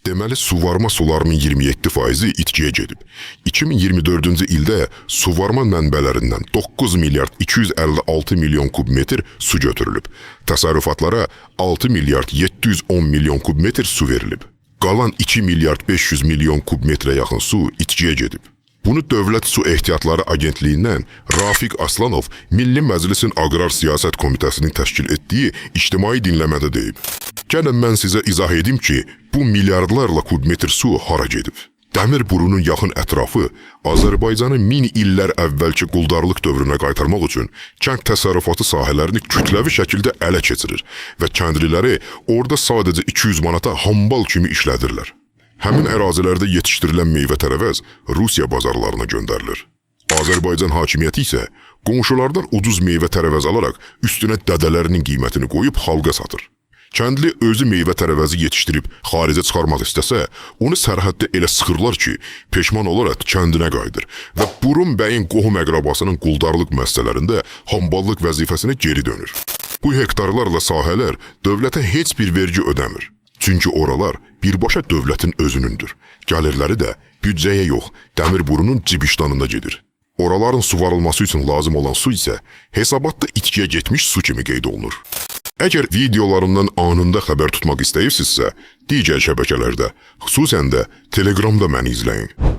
Deməli, suvarma sularının 27%-i itkiyə gedib. 2024-cü ildə suvarma mənbələrindən 9 milyard 256 milyon kub metr su götürülüb. Təsərrüfatlara 6 milyard 710 milyon kub metr su verilib. Qalan 2 milyard 500 milyon kub metrə yaxın su itkiyə gedib. Bunu Dövlət Su Ehtiyatları Agentliyindən Rafiq Aslanov Milli Məclisin Aqrar Siyasət Komitəsinin təşkil etdiyi ictimai dinləmədə deyib. Gəlin mən sizə izah edim ki, bu milyardlarla kubmetr su hara gedib. Dəmir burunun yaxın ətrafı Azərbaycanı min illər əvvəlki quldarlıq dövrünə qaytarmaq üçün kənd təsərrüfatı sahələrini kütləvi şəkildə ələ keçirir və kəndliləri orada sadəcə 200 manata hambal kimi işlədirlər. Həmin ərazilərdə yetişdirilən meyvə-tərəvəz Rusiya bazarlarına göndərilir. Azərbaycan hakimiyyəti isə qonşulardan ucuz meyvə-tərəvəz alaraq üstünə dədələrinin qiymətini qoyub xalqa satır. Kəndli özü meyvə-tərəvəzi yetişdirib xaricə çıxarmaq istəsə, onu sərhəddə elə sıxırlar ki, peşman olaraq kəndinə qayıdır və Burun bəyin qohum əqrabasının quldarlıq məsələlərində hamballıq vəzifəsinə geri dönür. Bu hektarlarla sahələr dövlətə heç bir vergi ödəmir. Çünki oralar birbaşa dövlətin özünündür. Gəlirləri də büdcəyə yox, dəmir burunun cibişdanında gedir. Oraların suvarılması üçün lazım olan su isə hesabatda itkiyə getmiş su kimi qeyd olunur. Əgər videolarımdan anında xəbər tutmaq istəyirsinizsə, digər şəbəkələrdə, xüsusən də Telegramda məni izləyin.